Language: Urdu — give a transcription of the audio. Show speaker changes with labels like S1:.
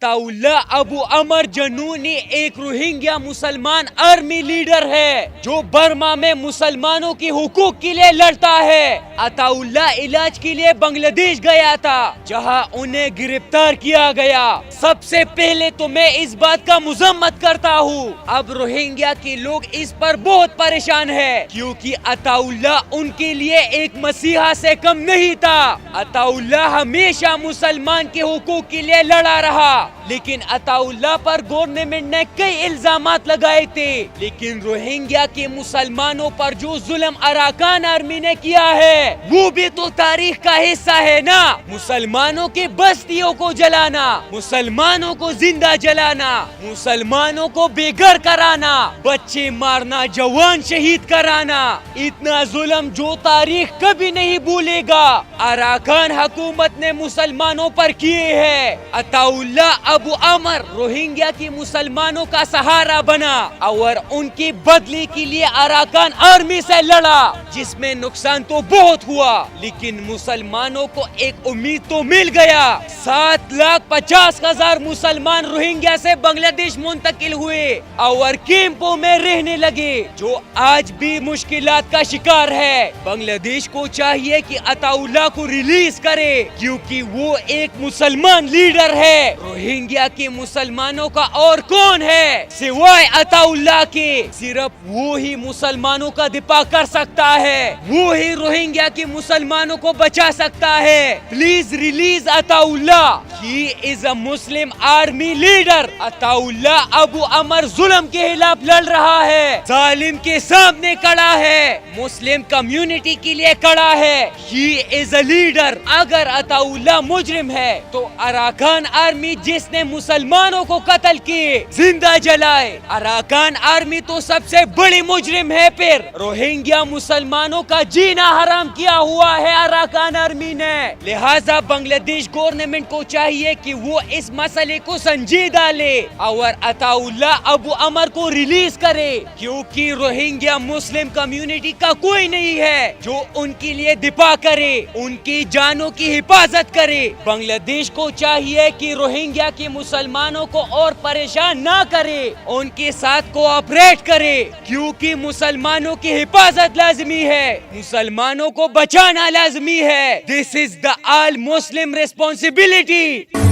S1: عطا اللہ ابو عمر جنونی ایک روہنگیا مسلمان آرمی لیڈر ہے جو برما میں مسلمانوں کی حقوق کے لیے لڑتا ہے۔ عطا اللہ علاج کے لیے بنگلہ دیش گیا تھا جہاں انہیں گرفتار کیا گیا۔ سب سے پہلے تو میں اس بات کا مذمت کرتا ہوں، اب روہنگیا کے لوگ اس پر بہت پریشان ہیں کیونکہ عطا اللہ ان کے لیے ایک مسیحا سے کم نہیں تھا۔ عطا اللہ ہمیشہ مسلمان کے حقوق کے لیے لڑا رہا، لیکن عطا اللہ پر گورنمنٹ نے کئی الزامات لگائے تھے، لیکن روہنگیا کے مسلمانوں پر جو ظلم اراکان آرمی نے کیا ہے وہ بھی تو تاریخ کا حصہ ہے نا۔ مسلمانوں کی بستیوں کو جلانا، مسلمانوں کو زندہ جلانا، مسلمانوں کو بے گھر کرانا، بچے مارنا، جوان شہید کرانا، اتنا ظلم جو تاریخ کبھی نہیں بھولے گا اراکان حکومت نے مسلمانوں پر کیے ہیں۔ عطا اللہ ابو عمر روہنگیا کی مسلمانوں کا سہارا بنا اور ان کی بدلی کے لیے اراکان آرمی سے لڑا، جس میں نقصان تو بہت ہوا لیکن مسلمانوں کو ایک امید تو مل گیا۔ 7,50,000 مسلمان روہنگیا سے بنگلہ دیش منتقل ہوئے اور کیمپوں میں رہنے لگے جو آج بھی مشکلات کا شکار ہے۔ بنگلہ دیش کو چاہیے کہ عطا اللہ کو ریلیز کرے کیونکہ وہ ایک مسلمان لیڈر ہے۔ روہنگیا کے مسلمانوں کا اور کون ہے سوائے عطا اللہ کے؟ صرف وہی مسلمانوں کا دفاع کر سکتا ہے، وہی روہنگیا کے مسلمانوں کو بچا سکتا ہے۔ پلیز ریلیز عطا اللہ، ہی از اے مسلم آرمی لیڈر۔ عطا اللہ ابو عمر ظلم کے خلاف لڑ رہا ہے، ظالم کے سامنے کھڑا ہے، مسلم کمیونٹی کے لیے کھڑا ہے، ہی از اے لیڈر۔ اگر عطا اللہ مجرم ہے تو اراکان آرمی جس نے مسلمانوں کو قتل کیے، زندہ جلائے، اراکان آرمی تو سب سے بڑی مجرم ہے۔ پھر روہنگیا مسلمانوں کا جینا حرام کیا ہوا ہے اراکان آرمی نے، لہٰذا بنگلہ دیش گورنمنٹ کو چاہیے کہ وہ اس مسئلے کو سنجیدہ لے اور عطا اللہ ابو عمر کو ریلیز کرے کیونکہ روہنگیا مسلم کمیونٹی کا کوئی نہیں ہے جو ان کے لیے دفاع کرے، ان کی جانوں کی حفاظت کرے۔ بنگلہ دیش کو چاہیے کہ روہنگیا کے مسلمانوں کو اور پریشان نہ کرے، ان کے ساتھ کوآپریٹ کرے کیونکہ مسلمانوں کی حفاظت لازمی ہے، مسلمانوں کو بچانا لازمی ہے۔ This is the all Muslim responsibility.